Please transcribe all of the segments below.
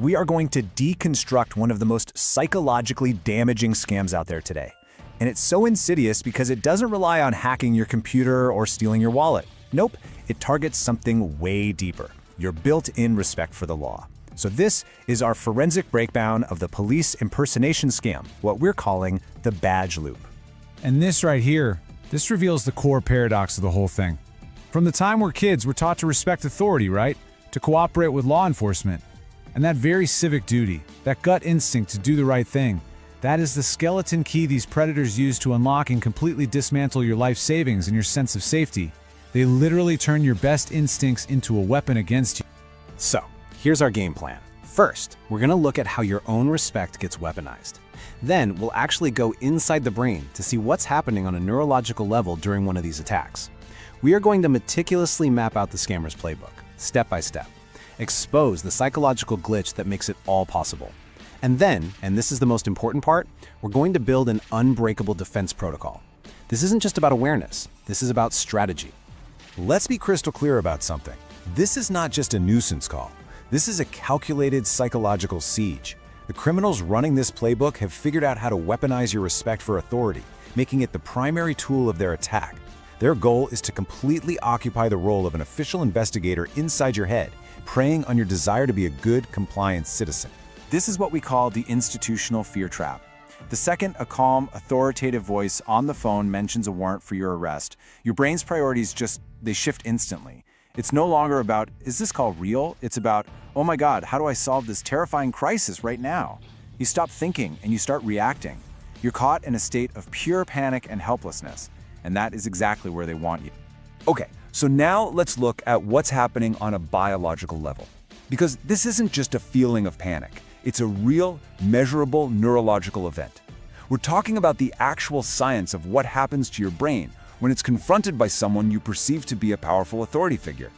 we are going to deconstruct one of the most psychologically damaging scams out there today. And it's so insidious because it doesn't rely on hacking your computer or stealing your wallet. Nope, it targets something way deeper, your built-in respect for the law. So this is our forensic breakdown of the police impersonation scam, what we're calling the badge loop. And this right here, this reveals the core paradox of the whole thing. From the time we're kids, we're taught to respect authority, right? To cooperate with law enforcement. And that very civic duty, that gut instinct to do the right thing, that is the skeleton key these predators use to unlock and completely dismantle your life savings and your sense of safety. They literally turn your best instincts into a weapon against you. So, here's our game plan. First, we're gonna look at how your own respect gets weaponized. Then, we'll actually go inside the brain to see what's happening on a neurological level during one of these attacks. We are going to meticulously map out the scammer's playbook, step by step. Expose the psychological glitch that makes it all possible. And then, and this is the most important part, we're going to build an unbreakable defense protocol. This isn't just about awareness, this is about strategy. Let's be crystal clear about something. This is not just a nuisance call. This is a calculated psychological siege. The criminals running this playbook have figured out how to weaponize your respect for authority, making it the primary tool of their attack. Their goal is to completely occupy the role of an official investigator inside your head, preying on your desire to be a good, compliant citizen. This is what we call the institutional fear trap. The second a calm, authoritative voice on the phone mentions a warrant for your arrest, your brain's priorities they shift instantly. It's no longer about, is this call real? It's about, oh my God, how do I solve this terrifying crisis right now? You stop thinking and you start reacting. You're caught in a state of pure panic and helplessness, and that is exactly where they want you. Okay, so now let's look at what's happening on a biological level. Because this isn't just a feeling of panic. It's a real, measurable neurological event. We're talking about the actual science of what happens to your brain when it's confronted by someone you perceive to be a powerful authority figure.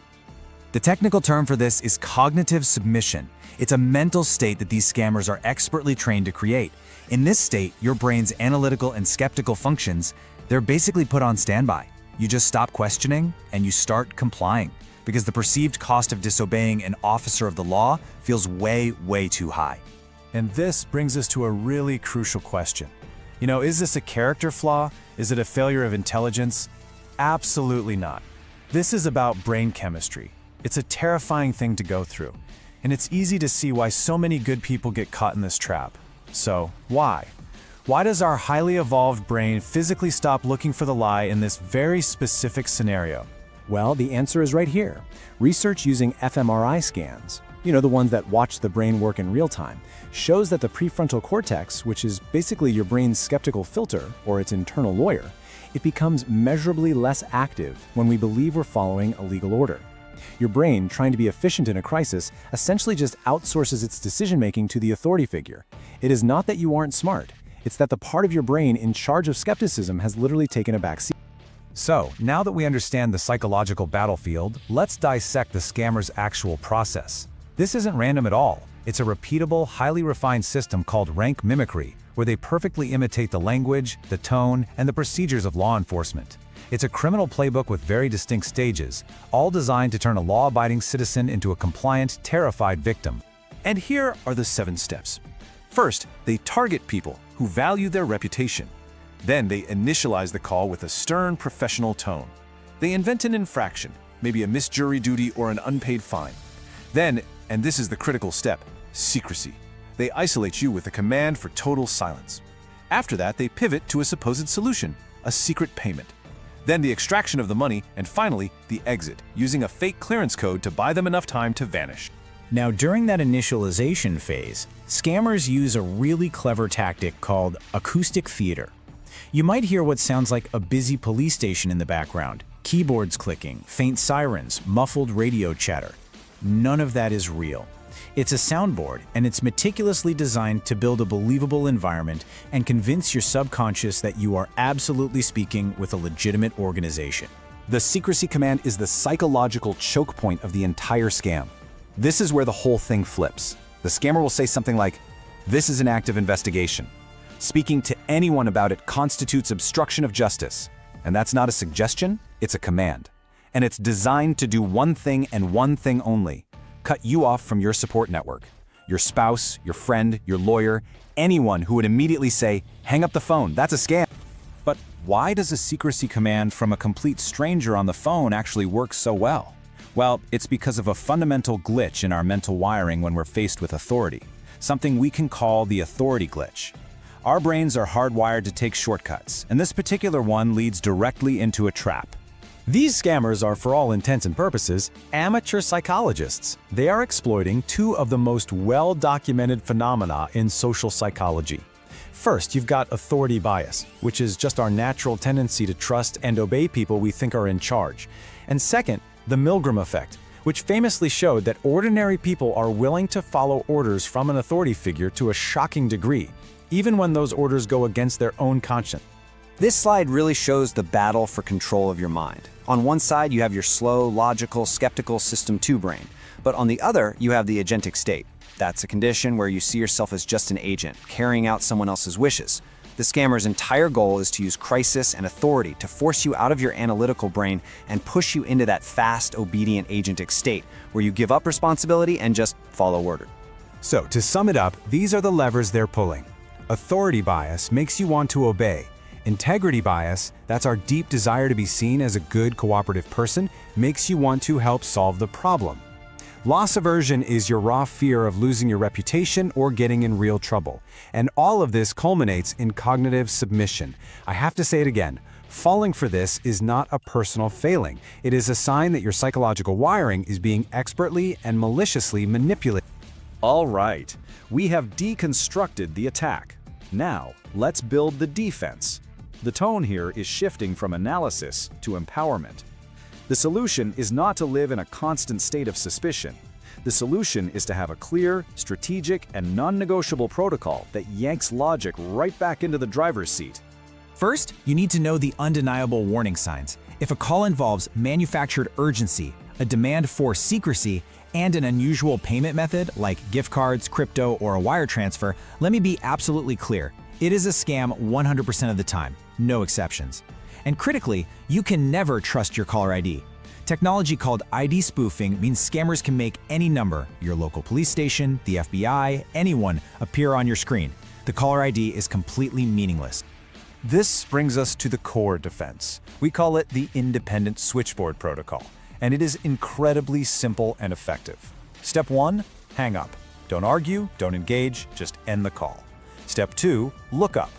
The technical term for this is cognitive submission. It's a mental state that these scammers are expertly trained to create. In this state, your brain's analytical and skeptical functions, they're basically put on standby. You just stop questioning and you start complying, because the perceived cost of disobeying an officer of the law feels way, way too high. And this brings us to a really crucial question. Is this a character flaw? Is it a failure of intelligence? Absolutely not. This is about brain chemistry. It's a terrifying thing to go through. And it's easy to see why so many good people get caught in this trap. So, why? Why does our highly evolved brain physically stop looking for the lie in this very specific scenario? Well, the answer is right here. Research using fMRI scans, the ones that watch the brain work in real time, shows that the prefrontal cortex, which is basically your brain's skeptical filter, or its internal lawyer, it becomes measurably less active when we believe we're following a legal order. Your brain, trying to be efficient in a crisis, essentially just outsources its decision-making to the authority figure. It is not that you aren't smart. It's that the part of your brain in charge of skepticism has literally taken a back seat. So, now that we understand the psychological battlefield, let's dissect the scammer's actual process. This isn't random at all. It's a repeatable, highly refined system called Rank-Mimicry, where they perfectly imitate the language, the tone, and the procedures of law enforcement. It's a criminal playbook with very distinct stages, all designed to turn a law-abiding citizen into a compliant, terrified victim. And here are the 7 steps. First, they target people who value their reputation. Then they initialize the call with a stern, professional tone. They invent an infraction, maybe a missed jury duty or an unpaid fine. Then, and this is the critical step, secrecy. They isolate you with a command for total silence. After that, they pivot to a supposed solution, a secret payment. Then the extraction of the money, and finally, the exit, using a fake clearance code to buy them enough time to vanish. Now, during that initialization phase, scammers use a really clever tactic called acoustic theater. You might hear what sounds like a busy police station in the background, keyboards clicking, faint sirens, muffled radio chatter. None of that is real. It's a soundboard, and it's meticulously designed to build a believable environment and convince your subconscious that you are absolutely speaking with a legitimate organization. The Secrecy Command is the psychological choke point of the entire scam. This is where the whole thing flips. The scammer will say something like, "This is an active investigation. Speaking to anyone about it constitutes obstruction of justice." And that's not a suggestion, it's a command. And it's designed to do one thing and one thing only: cut you off from your support network. your spouse, your friend, your lawyer, anyone who would immediately say, "Hang up the phone, that's a scam." But why does a secrecy command from a complete stranger on the phone actually work so well? Well, it's because of a fundamental glitch in our mental wiring when we're faced with authority, something we can call the authority glitch. Our brains are hardwired to take shortcuts, and this particular one leads directly into a trap. These scammers are, for all intents and purposes, amateur psychologists. They are exploiting two of the most well-documented phenomena in social psychology. First, you've got authority bias, which is just our natural tendency to trust and obey people we think are in charge. And second, the Milgram effect, which famously showed that ordinary people are willing to follow orders from an authority figure to a shocking degree, even when those orders go against their own conscience. This slide really shows the battle for control of your mind. On one side, you have your slow, logical, skeptical System 2 brain, but on the other, you have the agentic state. That's a condition where you see yourself as just an agent, carrying out someone else's wishes. The scammer's entire goal is to use crisis and authority to force you out of your analytical brain and push you into that fast, obedient agentic state, where you give up responsibility and just follow order. So, to sum it up, these are the levers they're pulling. Authority bias makes you want to obey. Integrity bias, that's our deep desire to be seen as a good cooperative person, makes you want to help solve the problem. Loss aversion is your raw fear of losing your reputation or getting in real trouble. And all of this culminates in cognitive submission. I have to say it again. Falling for this is not a personal failing. It is a sign that your psychological wiring is being expertly and maliciously manipulated. All right, we have deconstructed the attack. Now, let's build the defense. The tone here is shifting from analysis to empowerment. The solution is not to live in a constant state of suspicion. The solution is to have a clear, strategic, and non-negotiable protocol that yanks logic right back into the driver's seat. First, you need to know the undeniable warning signs. If a call involves manufactured urgency, a demand for secrecy, and an unusual payment method like gift cards, crypto, or a wire transfer, let me be absolutely clear. It is a scam 100% of the time, no exceptions. And critically, you can never trust your caller ID. Technology called ID spoofing means scammers can make any number, your local police station, the FBI, anyone, appear on your screen. The caller ID is completely meaningless. This brings us to the core defense. We call it the independent switchboard protocol, and it is incredibly simple and effective. Step 1, hang up. Don't argue, don't engage, just end the call. Step 2, look up.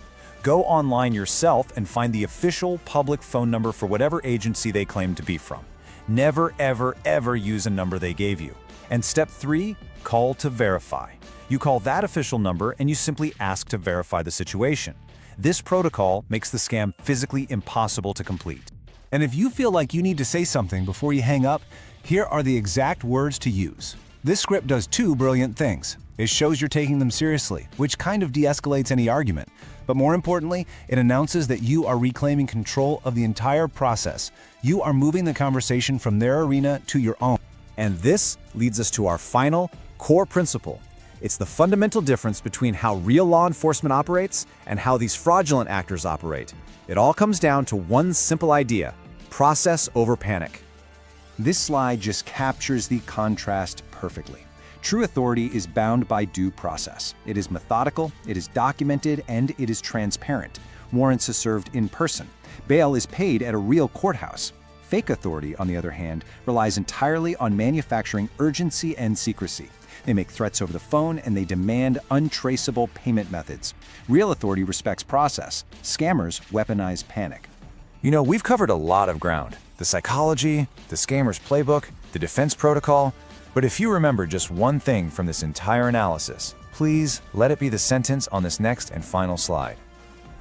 Go online yourself and find the official public phone number for whatever agency they claim to be from. Never, ever, ever use a number they gave you. And step 3, call to verify. You call that official number and you simply ask to verify the situation. This protocol makes the scam physically impossible to complete. And if you feel like you need to say something before you hang up, here are the exact words to use. This script does two brilliant things. It shows you're taking them seriously, which kind of de-escalates any argument. But more importantly, it announces that you are reclaiming control of the entire process. You are moving the conversation from their arena to your own. And this leads us to our final core principle. It's the fundamental difference between how real law enforcement operates and how these fraudulent actors operate. It all comes down to one simple idea: process over panic. This slide just captures the contrast perfectly. True authority is bound by due process. It is methodical, it is documented, and it is transparent. Warrants are served in person. Bail is paid at a real courthouse. Fake authority, on the other hand, relies entirely on manufacturing urgency and secrecy. They make threats over the phone and they demand untraceable payment methods. Real authority respects process. Scammers weaponize panic. You know, we've covered a lot of ground. The psychology, the scammer's playbook, the defense protocol. But if you remember just one thing from this entire analysis, please let it be the sentence on this next and final slide.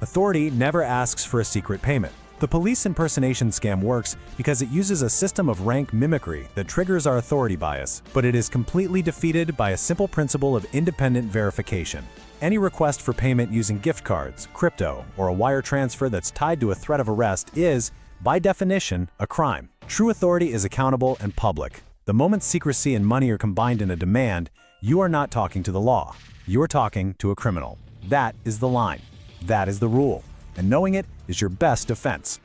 Authority never asks for a secret payment. The police impersonation scam works because it uses a system of Rank-Mimicry that triggers our authority bias, but it is completely defeated by a simple principle of independent verification. Any request for payment using gift cards, crypto, or a wire transfer that's tied to a threat of arrest is, by definition, a crime. True authority is accountable and public. The moment secrecy and money are combined in a demand, you are not talking to the law. You are talking to a criminal. That is the line. That is the rule. And knowing it is your best defense.